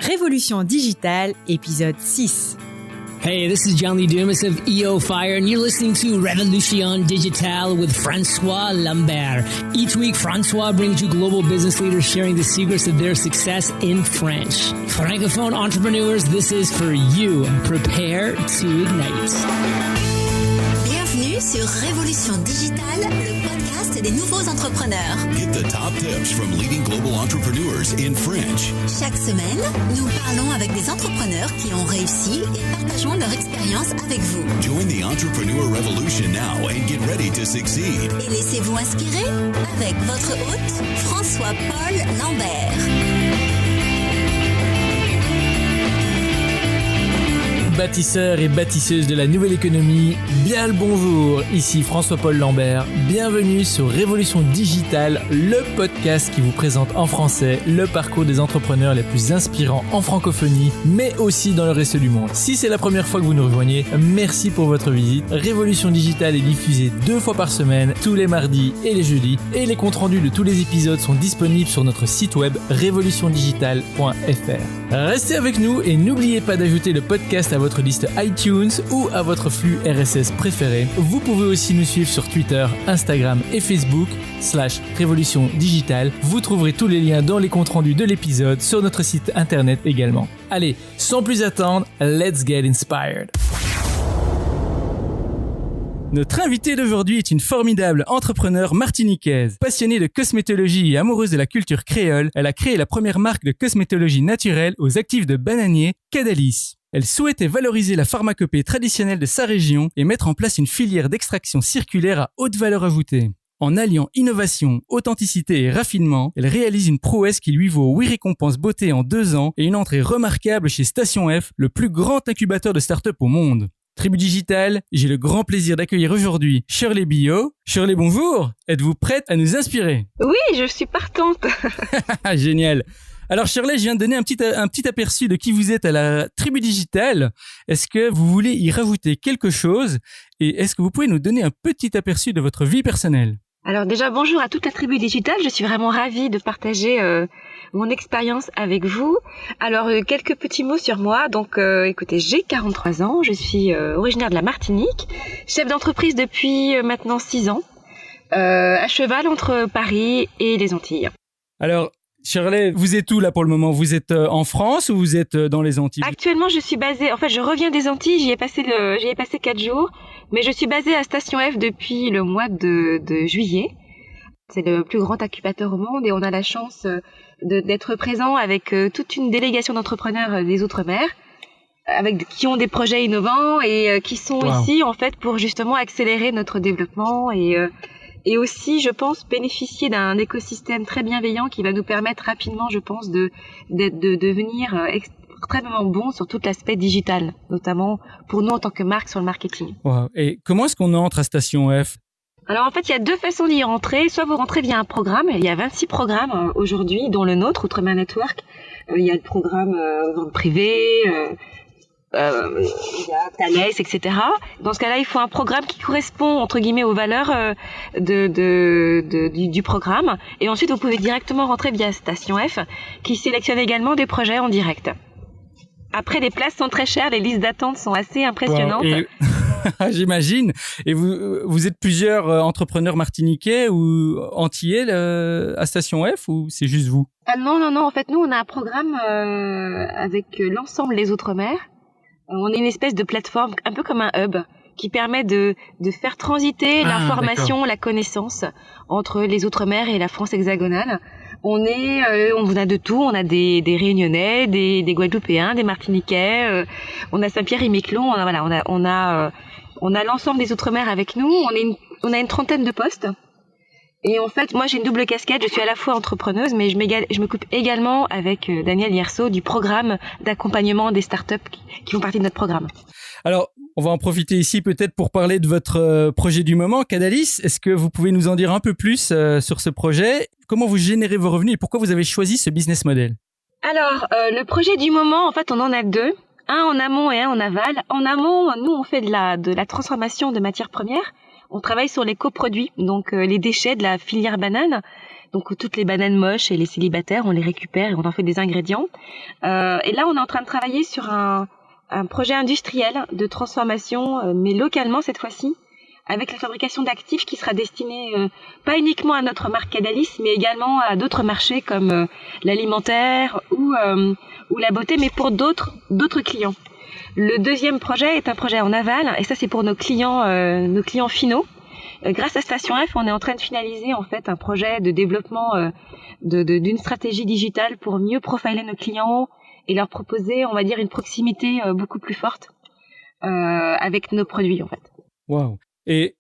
Révolution digitale, épisode 6. Hey, this is John Lee Dumas of EO Fire, and you're listening to Révolution digitale with François Lambert. Each week, François brings you global business leaders sharing the secrets of their success in French. Francophone entrepreneurs, this is for you. Prepare to ignite. Bienvenue sur Révolution digitale, le podcast des nouveaux entrepreneurs. Get the top tips from leading global entrepreneurs in French. Chaque semaine, nous parlons avec des entrepreneurs qui ont réussi et partageons leur expérience avec vous. Join the entrepreneur revolution now and get ready to succeed. Et laissez-vous inspirer avec votre hôte, François-Paul Lambert. Bâtisseurs et bâtisseuses de la nouvelle économie, bien le bonjour, ici François-Paul Lambert, bienvenue sur Révolution digitale, le podcast qui vous présente en français le parcours des entrepreneurs les plus inspirants en francophonie, mais aussi dans le reste du monde. Si c'est la première fois que vous nous rejoignez, merci pour votre visite. Révolution digitale est diffusée 2 fois par semaine, tous les mardis et les jeudis, et les comptes rendus de tous les épisodes sont disponibles sur notre site web révolutiondigitale.fr. Restez avec nous et n'oubliez pas d'ajouter le podcast à votre liste iTunes ou à votre flux RSS préféré. Vous pouvez aussi nous suivre sur Twitter, Instagram et Facebook /Révolution digitale. Vous trouverez tous les liens dans les comptes rendus de l'épisode sur notre site internet également. Allez, sans plus attendre, let's get inspired. Notre invitée d'aujourd'hui est une formidable entrepreneure martiniquaise. Passionnée de cosmétologie et amoureuse de la culture créole, elle a créé la première marque de cosmétologie naturelle aux actifs de bananier, Cadalis. Elle souhaitait valoriser la pharmacopée traditionnelle de sa région et mettre en place une filière d'extraction circulaire à haute valeur ajoutée. En alliant innovation, authenticité et raffinement, elle réalise une prouesse qui lui vaut 8 récompenses beauté en 2 ans et une entrée remarquable chez Station F, le plus grand incubateur de start-up au monde. Tribu Digitale, j'ai le grand plaisir d'accueillir aujourd'hui Shirley Billot. Shirley, bonjour. Êtes-vous prête à nous inspirer? Oui, je suis partante. Génial. Alors Shirley, je viens de donner un petit aperçu de qui vous êtes à la Tribu Digitale. Est-ce que vous voulez y rajouter quelque chose? Et est-ce que vous pouvez nous donner un petit aperçu de votre vie personnelle? Alors déjà, bonjour à toute la Tribu Digitale. Je suis vraiment ravie de partager mon expérience avec vous. Alors, quelques petits mots sur moi. Donc, écoutez, j'ai 43 ans. Je suis originaire de la Martinique, chef d'entreprise depuis maintenant 6 ans, à cheval entre Paris et les Antilles. Alors, Shirley, vous êtes où là pour le moment? Vous êtes en France ou vous êtes dans les Antilles? Actuellement, je suis basée... En fait, je reviens des Antilles. J'y ai passé 4 jours. Mais je suis basée à Station F depuis le mois de juillet. C'est le plus grand incubateur au monde et on a la chance d'être présent avec toute une délégation d'entrepreneurs des Outre-mer qui ont des projets innovants et qui sont ici en fait pour justement accélérer notre développement et aussi, je pense, bénéficier d'un écosystème très bienveillant qui va nous permettre rapidement, je pense, de devenir extrêmement bon sur tout l'aspect digital, notamment pour nous en tant que marque sur le marketing. Wow. Et comment est-ce qu'on entre à Station F? Alors en fait, il y a 2 façons d'y rentrer. Soit vous rentrez via un programme. Il y a 26 programmes aujourd'hui, dont le nôtre, Outre-mer Network. Il y a le programme vente privée, il y a Thales, etc. Dans ce cas-là, il faut un programme qui correspond entre guillemets aux valeurs du programme. Et ensuite, vous pouvez directement rentrer via Station F, qui sélectionne également des projets en direct. Après, les places sont très chères, les listes d'attente sont assez impressionnantes. Wow. J'imagine. Et vous êtes plusieurs entrepreneurs martiniquais ou antillais à Station F ou c'est juste vous? Ah non. En fait, nous, on a un programme avec l'ensemble des Outre-mer. On est une espèce de plateforme, un peu comme un hub, qui permet de faire transiter l'information, la connaissance entre les Outre-mer et la France hexagonale. On a de tout. On a des Réunionnais, des Guadeloupéens, des Martiniquais. On a Saint-Pierre-et-Miquelon. On a l'ensemble des Outre-mer avec nous. On a une 30aine de postes. Et en fait, moi, j'ai une double casquette. Je suis à la fois entrepreneuse, mais je m'occupe également avec Daniel Yerso du programme d'accompagnement des startups qui font partie de notre programme. Alors, on va en profiter ici peut-être pour parler de votre projet du moment, Cadalis. Est-ce que vous pouvez nous en dire un peu plus sur ce projet? Comment vous générez vos revenus et pourquoi vous avez choisi ce business model? Alors, le projet du moment, en fait, on en a 2. Un en amont et un en aval. En amont, nous, on fait de la transformation de matières premières. On travaille sur les coproduits, donc les déchets de la filière banane. Donc toutes les bananes moches et les célibataires, on les récupère et on en fait des ingrédients. Et là, on est en train de travailler sur un projet industriel de transformation, mais localement cette fois-ci, avec la fabrication d'actifs qui sera destiné pas uniquement à notre marque Cadalis, mais également à d'autres marchés comme l'alimentaire ou la beauté, mais pour d'autres clients. Le deuxième projet est un projet en aval, et ça c'est pour nos clients finaux. Grâce à Station F, on est en train de finaliser en fait un projet de développement d'une stratégie digitale pour mieux profiler nos clients et leur proposer, on va dire, une proximité beaucoup plus forte avec nos produits en fait. Waouh. Et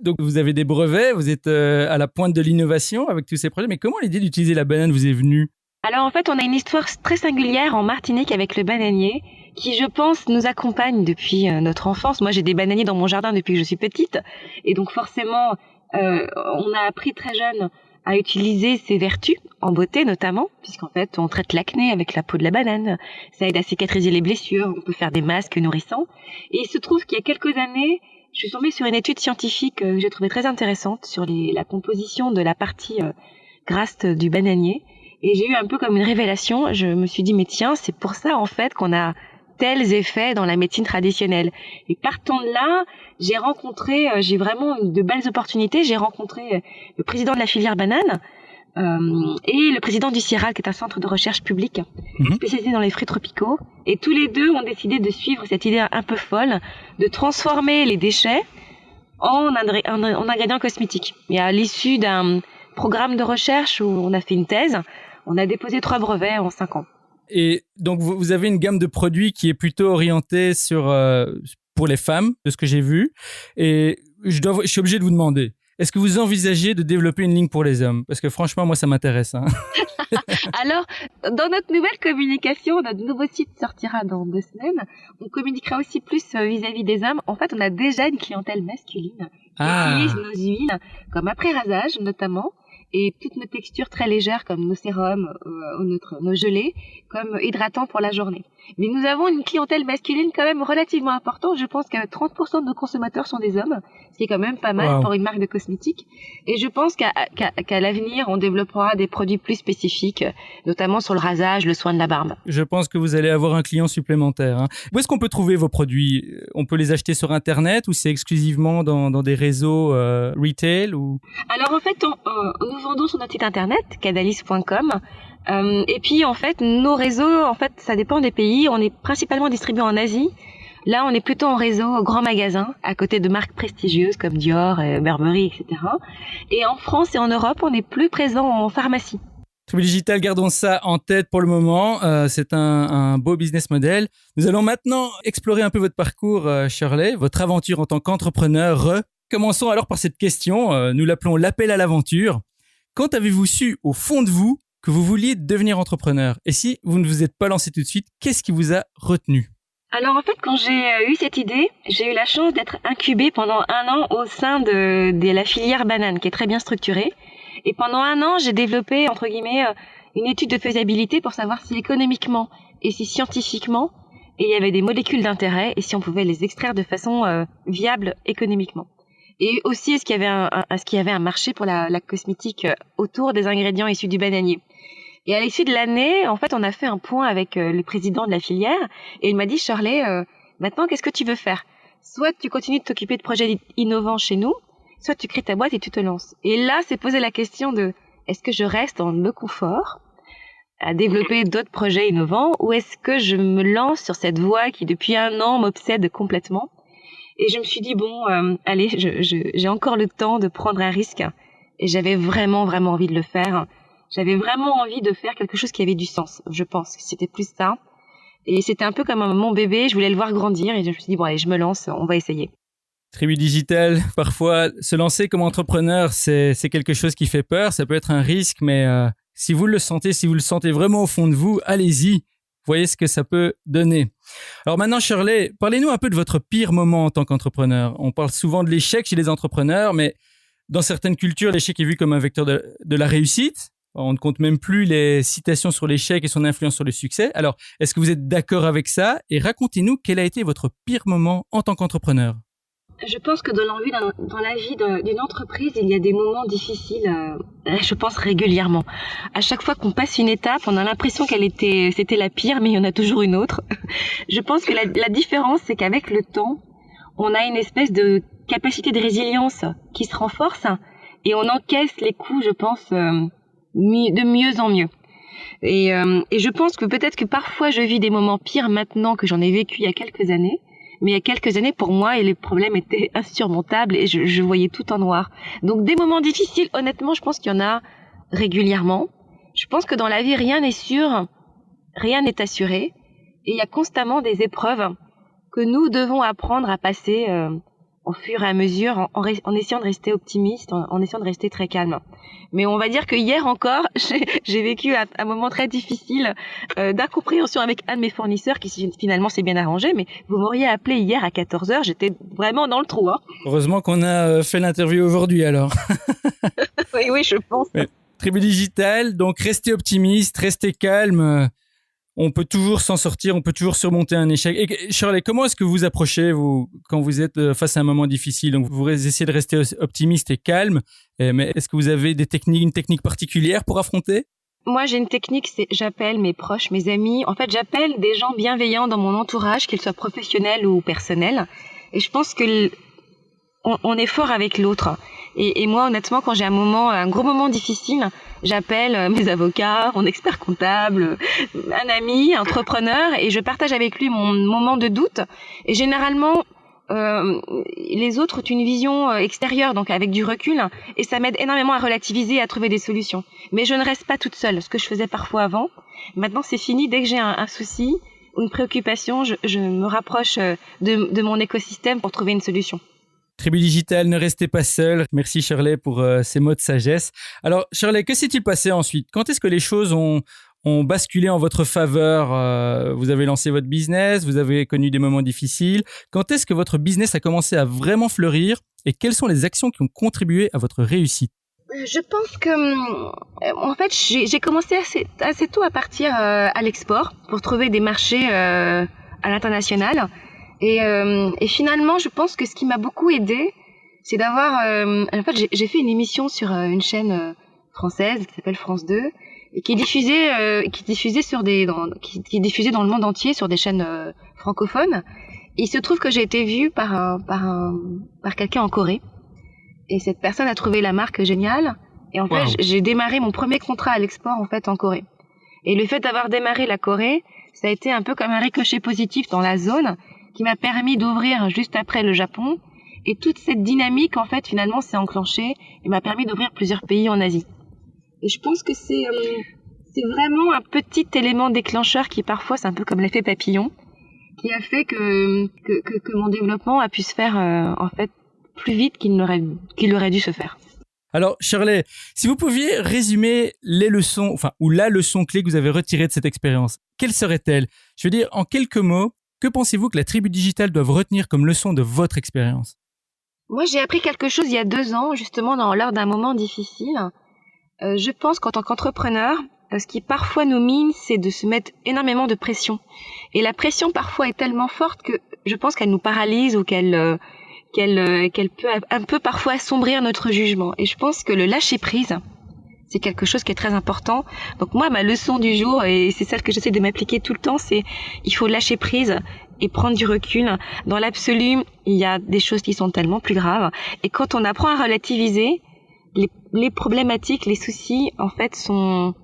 donc vous avez des brevets, vous êtes à la pointe de l'innovation avec tous ces projets, mais comment l'idée d'utiliser la banane vous est venue? Alors en fait, on a une histoire très singulière en Martinique avec le bananier qui, je pense, nous accompagne depuis notre enfance. Moi, j'ai des bananiers dans mon jardin depuis que je suis petite et donc forcément, on a appris très jeune à utiliser ses vertus, en beauté notamment, puisqu'en fait, on traite l'acné avec la peau de la banane, ça aide à cicatriser les blessures, on peut faire des masques nourrissants. Et il se trouve qu'il y a quelques années, je suis tombée sur une étude scientifique que j'ai trouvée très intéressante sur la composition de la partie grasse du bananier. Et j'ai eu un peu comme une révélation. Je me suis dit, mais tiens, c'est pour ça en fait qu'on a tels effets dans la médecine traditionnelle. Et partant de là, j'ai vraiment de belles opportunités. J'ai rencontré le président de la filière banane et le président du CIRAL, qui est un centre de recherche public spécialisé dans les fruits tropicaux. Et tous les deux ont décidé de suivre cette idée un peu folle de transformer les déchets en ingrédients cosmétiques. Et à l'issue d'un programme de recherche où on a fait une thèse, on a déposé 3 brevets en 5 ans. Et donc vous avez une gamme de produits qui est plutôt orientée pour les femmes, de ce que j'ai vu. Et je suis obligé de vous demander, est-ce que vous envisagez de développer une ligne pour les hommes? Parce que franchement, moi, ça m'intéresse. Hein. Alors, dans notre nouvelle communication, notre nouveau site sortira dans 2 semaines, on communiquera aussi plus vis-à-vis des hommes. En fait, on a déjà une clientèle masculine qui utilise nos huiles, comme après rasage notamment, et toutes nos textures très légères comme nos sérums ou nos gelées, comme hydratants pour la journée. Mais nous avons une clientèle masculine quand même relativement importante. Je pense que 30% de nos consommateurs sont des hommes, ce qui est quand même pas mal pour une marque de cosmétiques. Et je pense qu'à l'avenir, on développera des produits plus spécifiques, notamment sur le rasage, le soin de la barbe. Je pense que vous allez avoir un client supplémentaire. Hein. Où est-ce qu'on peut trouver vos produits? On peut les acheter sur Internet ou c'est exclusivement dans des réseaux retail ou... Alors en fait, nous vendons sur notre site internet, cadalis.com. Et puis en fait, nos réseaux, en fait, ça dépend des pays. On est principalement distribué en Asie. Là, on est plutôt en réseau grand magasin, à côté de marques prestigieuses comme Dior, Burberry, etc. Et en France et en Europe, on est plus présent en pharmacie. Tribu Digital, gardons ça en tête pour le moment. C'est un beau business model. Nous allons maintenant explorer un peu votre parcours, Shirley, votre aventure en tant qu'entrepreneur. Commençons alors par cette question. Nous l'appelons l'appel à l'aventure. Quand avez-vous su au fond de vous que vous vouliez devenir entrepreneur? Et si vous ne vous êtes pas lancé tout de suite, qu'est-ce qui vous a retenu? Alors en fait, quand j'ai eu cette idée, j'ai eu la chance d'être incubée pendant 1 an au sein de la filière banane, qui est très bien structurée. Et pendant 1 an, j'ai développé, entre guillemets, une étude de faisabilité pour savoir si économiquement et si scientifiquement, il y avait des molécules d'intérêt et si on pouvait les extraire de façon viable économiquement. Et aussi, est-ce qu'il y avait un marché pour la cosmétique autour des ingrédients issus du bananier. Et à l'issue de l'année, en fait, on a fait un point avec le président de la filière et il m'a dit, Shirley, maintenant, qu'est-ce que tu veux faire? Soit tu continues de t'occuper de projets innovants chez nous, soit tu crées ta boîte et tu te lances. Et là, c'est posé la question de, est-ce que je reste dans le confort à développer d'autres projets innovants ou est-ce que je me lance sur cette voie qui, depuis 1 an, m'obsède complètement? Et je me suis dit, bon, allez, j'ai encore le temps de prendre un risque. Et j'avais vraiment, vraiment envie de le faire. J'avais vraiment envie de faire quelque chose qui avait du sens, je pense. C'était plus ça. Et c'était un peu comme mon bébé, je voulais le voir grandir. Et je me suis dit, bon, allez, je me lance, on va essayer. Tribu Digital, parfois, se lancer comme entrepreneur, c'est quelque chose qui fait peur. Ça peut être un risque, mais si vous le sentez vraiment au fond de vous, allez-y. Voyez ce que ça peut donner. Alors maintenant, Shirley, parlez-nous un peu de votre pire moment en tant qu'entrepreneur. On parle souvent de l'échec chez les entrepreneurs, mais dans certaines cultures, l'échec est vu comme un vecteur de la réussite. On ne compte même plus les citations sur l'échec et son influence sur le succès. Alors, est-ce que vous êtes d'accord avec ça? Et racontez-nous quel a été votre pire moment en tant qu'entrepreneur. Je pense que dans la vie d'une entreprise, il y a des moments difficiles, je pense régulièrement. À chaque fois qu'on passe une étape, on a l'impression c'était la pire, mais il y en a toujours une autre. Je pense que la différence, c'est qu'avec le temps, on a une espèce de capacité de résilience qui se renforce et on encaisse les coups, je pense, de mieux en mieux. Et je pense que peut-être que parfois je vis des moments pires maintenant que j'en ai vécu il y a quelques années. Mais il y a quelques années, pour moi, les problèmes étaient insurmontables et je voyais tout en noir. Donc des moments difficiles, honnêtement, je pense qu'il y en a régulièrement. Je pense que dans la vie, rien n'est sûr, rien n'est assuré. Et il y a constamment des épreuves que nous devons apprendre à passer au fur et à mesure, en essayant de rester optimiste, en essayant de rester très calme. Mais on va dire que hier encore, j'ai vécu un moment très difficile d'incompréhension avec un de mes fournisseurs qui finalement s'est bien arrangé. Mais vous m'auriez appelé hier à 14h, j'étais vraiment dans le trou. Hein. Heureusement qu'on a fait l'interview aujourd'hui alors. Oui, je pense. Mais, Tribu Digital, donc restez optimiste, restez calme. On peut toujours s'en sortir, on peut toujours surmonter un échec. Et Shirley, comment est-ce que vous approchez, vous, quand vous êtes face à un moment difficile? Donc, vous essayez de rester optimiste et calme, mais est-ce que vous avez une technique particulière pour affronter? Moi, j'ai une technique, c'est j'appelle mes proches, mes amis. En fait, j'appelle des gens bienveillants dans mon entourage, qu'ils soient professionnels ou personnels. Et je pense que on est fort avec l'autre. Et moi, honnêtement, quand j'ai un gros moment difficile, j'appelle mes avocats, mon expert comptable, un ami, entrepreneur, et je partage avec lui mon moment de doute. Et généralement, les autres ont une vision extérieure, donc avec du recul, et ça m'aide énormément à relativiser et à trouver des solutions. Mais je ne reste pas toute seule, ce que je faisais parfois avant. Maintenant, c'est fini. Dès que j'ai un souci ou une préoccupation, je me rapproche de mon écosystème pour trouver une solution. Tribu Digital, ne restez pas seul. Merci Shirley pour ces mots de sagesse. Alors Shirley, que s'est-il passé ensuite? Quand est-ce que les choses ont basculé en votre faveur? Vous avez lancé votre business, vous avez connu des moments difficiles. Quand est-ce que votre business a commencé à vraiment fleurir et quelles sont les actions qui ont contribué à votre réussite? Je pense que, en fait, j'ai commencé assez tôt à partir à l'export pour trouver des marchés à l'international. Et finalement, je pense que ce qui m'a beaucoup aidé, c'est d'avoir... en fait, j'ai fait une émission sur une chaîne française qui s'appelle France 2 et qui est diffusée dans le monde entier sur des chaînes francophones. Et il se trouve que j'ai été vue par quelqu'un en Corée. Et cette personne a trouvé la marque géniale. Et en fait, j'ai démarré mon premier contrat à l'export en fait en Corée. Et le fait d'avoir démarré la Corée, ça a été un peu comme un ricochet positif dans la zone qui m'a permis d'ouvrir juste après le Japon. Et toute cette dynamique, en fait, finalement, s'est enclenchée et m'a permis d'ouvrir plusieurs pays en Asie. Et je pense que c'est vraiment un petit élément déclencheur qui, parfois, c'est un peu comme l'effet papillon, qui a fait que mon développement a pu se faire, en fait, plus vite qu'il aurait dû se faire. Alors, Shirley, si vous pouviez résumer les leçons, ou la leçon clé que vous avez retirée de cette expérience, quelle serait-elle? Je veux dire, en quelques mots, que pensez-vous que la tribu digitale doive retenir comme leçon de votre expérience? Moi, j'ai appris quelque chose il y a 2 ans, justement, lors d'un moment difficile. Je pense qu'en tant qu'entrepreneur, ce qui parfois nous mine, c'est de se mettre énormément de pression. Et la pression, parfois, est tellement forte que je pense qu'elle nous paralyse ou qu'elle peut un peu parfois assombrir notre jugement. Et je pense que le lâcher-prise, c'est quelque chose qui est très important. Donc moi, ma leçon du jour, et c'est celle que j'essaie de m'appliquer tout le temps, c'est il faut lâcher prise et prendre du recul. Dans l'absolu, il y a des choses qui sont tellement plus graves. Et quand on apprend à relativiser, les problématiques, les soucis, en fait, ont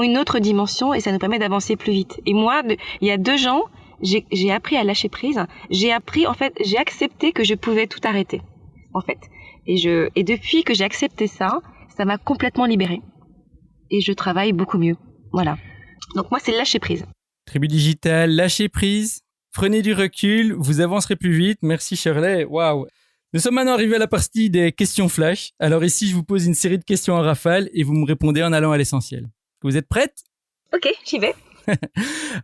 une autre dimension et ça nous permet d'avancer plus vite. Et moi, il y a 2 ans, j'ai appris à lâcher prise. J'ai accepté que je pouvais tout arrêter, en fait. Et depuis que j'ai accepté ça m'a complètement libérée. Et je travaille beaucoup mieux. Voilà. Donc moi, c'est lâcher prise. Tribu Digital, lâcher prise. Prenez du recul, vous avancerez plus vite. Merci Shirley. Waouh. Nous sommes maintenant arrivés à la partie des questions flash. Alors ici, je vous pose une série de questions en rafale et vous me répondez en allant à l'essentiel. Vous êtes prête? Ok, j'y vais.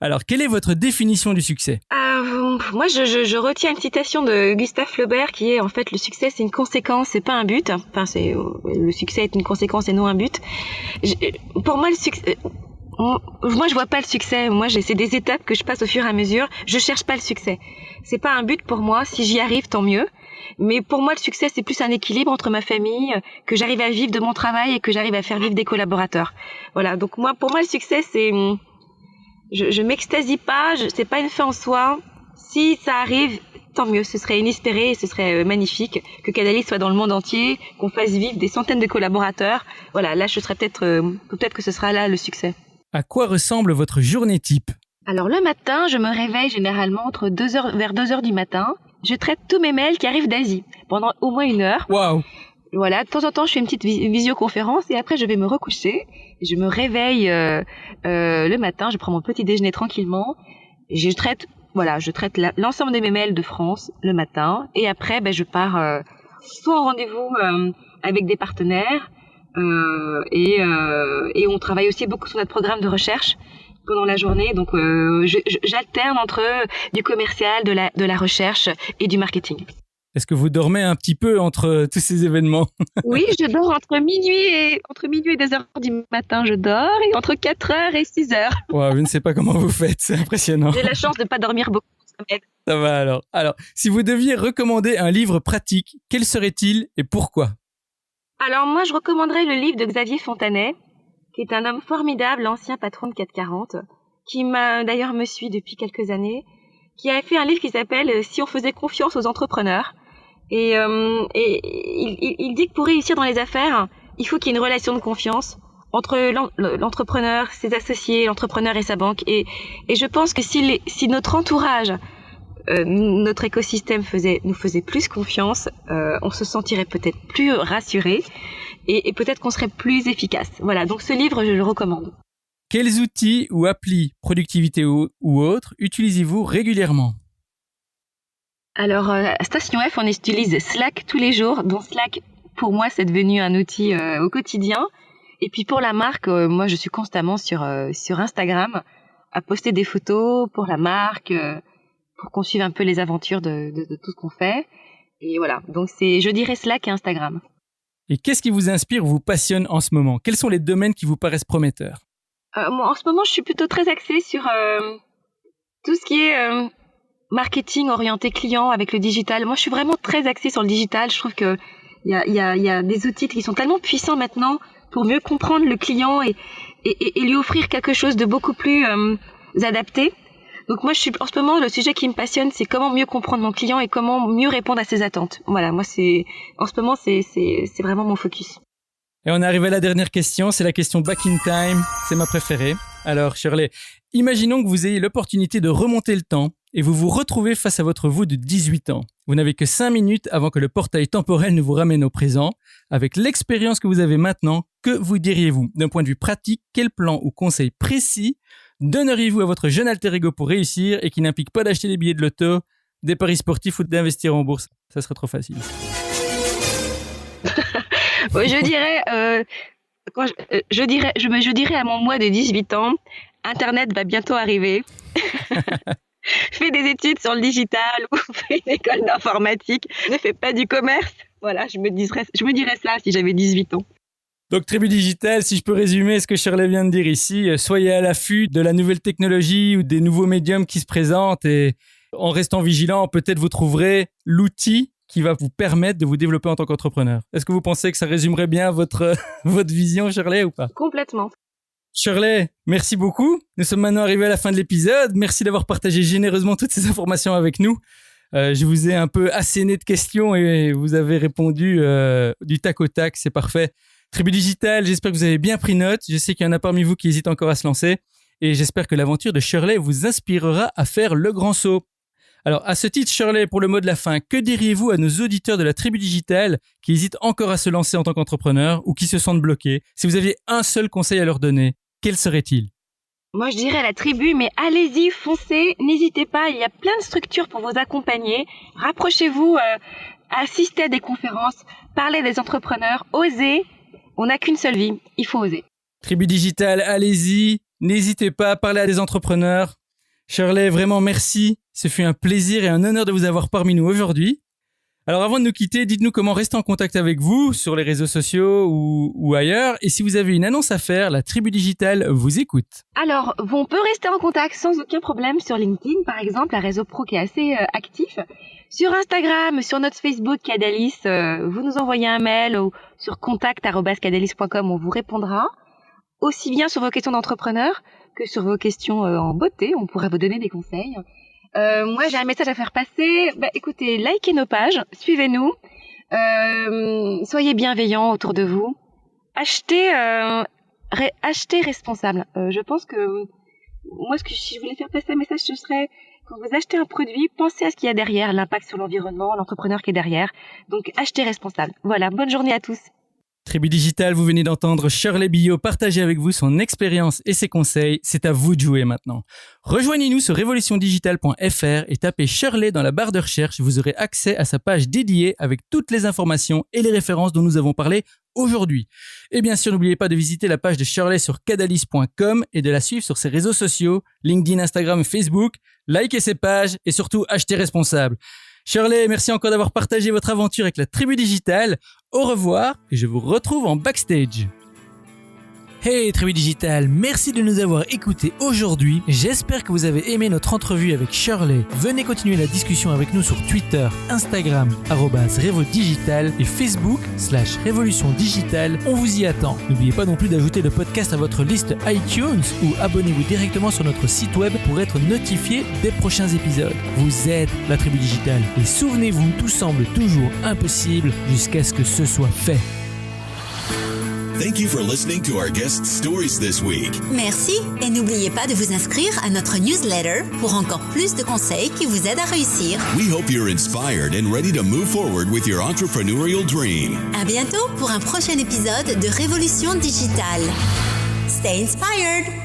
Alors, quelle est votre définition du succès? Moi, je retiens une citation de Gustave Flaubert qui est en fait le succès, c'est une conséquence, c'est pas un but. Enfin, le succès est une conséquence et non un but. Pour moi, le succès. Moi, je vois pas le succès. Moi, c'est des étapes que je passe au fur et à mesure. Je cherche pas le succès. C'est pas un but pour moi. Si j'y arrive, tant mieux. Mais pour moi, le succès, c'est plus un équilibre entre ma famille, que j'arrive à vivre de mon travail et que j'arrive à faire vivre des collaborateurs. Voilà. Donc pour moi, le succès, c'est, je m'extasie pas, c'est pas une fin en soi. Si ça arrive, tant mieux. Ce serait inespéré et ce serait magnifique que Cadalis soit dans le monde entier, qu'on fasse vivre des centaines de collaborateurs. Voilà. Là, je serais peut-être que ce sera là le succès. À quoi ressemble votre journée type ? Alors le matin, je me réveille généralement vers 2h du matin. Je traite tous mes mails qui arrivent d'Asie pendant au moins 1 heure. Waouh. Voilà, de temps en temps, je fais une petite visioconférence et après je vais me recoucher. Je me réveille le matin, je prends mon petit déjeuner tranquillement. Et je traite l'ensemble de mes mails de France le matin et après je pars soit en rendez-vous avec des partenaires et on travaille aussi beaucoup sur notre programme de recherche pendant la journée, donc j'alterne entre du commercial, de la recherche et du marketing. Est-ce que vous dormez un petit peu entre tous ces événements ? Oui, je dors entre minuit et 2h du matin, je dors, et entre 4h et 6h. Wow, je ne sais pas comment vous faites, c'est impressionnant. J'ai la chance de pas dormir beaucoup, ça m'aide. Ça va alors. Alors, si vous deviez recommander un livre pratique, quel serait-il et pourquoi ? Alors moi, je recommanderais le livre de Xavier Fontanet, qui est un homme formidable, ancien patron de 440, qui d'ailleurs me suit depuis quelques années, qui a fait un livre qui s'appelle « Si on faisait confiance aux entrepreneurs ». Et il dit que pour réussir dans les affaires, il faut qu'il y ait une relation de confiance entre l'entrepreneur, ses associés, l'entrepreneur et sa banque. Et je pense que si notre entourage, notre écosystème nous faisait plus confiance, on se sentirait peut-être plus rassuré. Et peut-être qu'on serait plus efficace. Voilà, donc ce livre, je le recommande. Quels outils ou applis, productivité ou autres, utilisez-vous régulièrement ? Alors, à Station F, on utilise Slack tous les jours. Donc Slack, pour moi, c'est devenu un outil au quotidien. Et puis pour la marque, moi, je suis constamment sur Instagram à poster des photos pour la marque, pour qu'on suive un peu les aventures de tout ce qu'on fait. Et voilà, donc je dirais Slack et Instagram. Et qu'est-ce qui vous inspire ou vous passionne en ce moment ? Quels sont les domaines qui vous paraissent prometteurs ? Moi, en ce moment, je suis plutôt très axée sur tout ce qui est marketing orienté client avec le digital. Moi, je suis vraiment très axée sur le digital. Je trouve que il y a des outils qui sont tellement puissants maintenant pour mieux comprendre le client et lui offrir quelque chose de beaucoup plus adapté. Donc moi, en ce moment, le sujet qui me passionne, c'est comment mieux comprendre mon client et comment mieux répondre à ses attentes. Voilà, moi, en ce moment, c'est vraiment mon focus. Et on arrive à la dernière question, c'est la question back in time, c'est ma préférée. Alors Shirley, imaginons que vous ayez l'opportunité de remonter le temps et vous vous retrouvez face à votre vous de 18 ans. Vous n'avez que 5 minutes avant que le portail temporel ne vous ramène au présent. Avec l'expérience que vous avez maintenant, que vous diriez-vous ? D'un point de vue pratique, quel plan ou conseil précis donneriez-vous à votre jeune alter ego pour réussir et qui n'implique pas d'acheter des billets de loto, des paris sportifs ou d'investir en bourse ? Ça serait trop facile. Je dirais à mon moi de 18 ans, Internet va bientôt arriver. Fais des études sur le digital ou fais une école d'informatique. Ne fais pas du commerce. Voilà, je me dirais ça si j'avais 18 ans. Donc, Tribu Digital, si je peux résumer ce que Shirley vient de dire ici, soyez à l'affût de la nouvelle technologie ou des nouveaux médiums qui se présentent et en restant vigilant, peut-être vous trouverez l'outil qui va vous permettre de vous développer en tant qu'entrepreneur. Est-ce que vous pensez que ça résumerait bien votre vision, Shirley, ou pas ? Complètement. Shirley, merci beaucoup. Nous sommes maintenant arrivés à la fin de l'épisode. Merci d'avoir partagé généreusement toutes ces informations avec nous. Je vous ai un peu asséné de questions et vous avez répondu du tac au tac, c'est parfait. Tribu Digital, j'espère que vous avez bien pris note. Je sais qu'il y en a parmi vous qui hésitent encore à se lancer et j'espère que l'aventure de Shirley vous inspirera à faire le grand saut. Alors, à ce titre, Shirley, pour le mot de la fin, que diriez-vous à nos auditeurs de la Tribu Digital qui hésitent encore à se lancer en tant qu'entrepreneur ou qui se sentent bloqués ? Si vous aviez un seul conseil à leur donner, quel serait-il ? Moi, je dirais à la tribu, mais allez-y, foncez, n'hésitez pas, il y a plein de structures pour vous accompagner. Rapprochez-vous, assistez à des conférences, parlez des entrepreneurs, osez. On n'a qu'une seule vie, il faut oser. Tribu Digital, allez-y, n'hésitez pas à parler à des entrepreneurs. Shirley, vraiment merci. Ce fut un plaisir et un honneur de vous avoir parmi nous aujourd'hui. Alors avant de nous quitter, dites-nous comment rester en contact avec vous sur les réseaux sociaux ou ailleurs. Et si vous avez une annonce à faire, la Tribu Digitale vous écoute. Alors, on peut rester en contact sans aucun problème sur LinkedIn, par exemple, un réseau pro qui est assez actif. Sur Instagram, sur notre Facebook Cadalis, vous nous envoyez un mail ou sur contact@cadalis.com, on vous répondra. Aussi bien sur vos questions d'entrepreneur que sur vos questions en beauté, on pourra vous donner des conseils. Moi, j'ai un message à faire passer. Écoutez, likez nos pages, suivez-nous, soyez bienveillants autour de vous. Achetez responsable. Je pense que moi, si je voulais faire passer un message, ce serait quand vous achetez un produit, pensez à ce qu'il y a derrière, l'impact sur l'environnement, l'entrepreneur qui est derrière. Donc, achetez responsable. Voilà, bonne journée à tous. Tribu Digitale, vous venez d'entendre Shirley Billot partager avec vous son expérience et ses conseils. C'est à vous de jouer maintenant. Rejoignez-nous sur revolutiondigitale.fr et tapez Shirley dans la barre de recherche. Vous aurez accès à sa page dédiée avec toutes les informations et les références dont nous avons parlé aujourd'hui. Et bien sûr, n'oubliez pas de visiter la page de Shirley sur cadalis.com et de la suivre sur ses réseaux sociaux, LinkedIn, Instagram, Facebook. Likez ses pages et surtout achetez responsable. Shirley, merci encore d'avoir partagé votre aventure avec la Tribu Digitale. Au revoir et je vous retrouve en backstage. Hey Tribu Digitale, merci de nous avoir écoutés aujourd'hui. J'espère que vous avez aimé notre entrevue avec Shirley. Venez continuer la discussion avec nous sur Twitter, Instagram, @RevoDigital et Facebook /Révolution Digitale. On vous y attend. N'oubliez pas non plus d'ajouter le podcast à votre liste iTunes ou abonnez-vous directement sur notre site web pour être notifié des prochains épisodes. Vous êtes la Tribu Digitale et souvenez-vous, tout semble toujours impossible jusqu'à ce que ce soit fait. Thank you for listening to our guest stories this week. Merci et n'oubliez pas de vous inscrire à notre newsletter pour encore plus de conseils qui vous aident à réussir. We hope you're inspired and ready to move forward with your entrepreneurial dream. À bientôt pour un prochain épisode de Révolution Digitale. Stay inspired!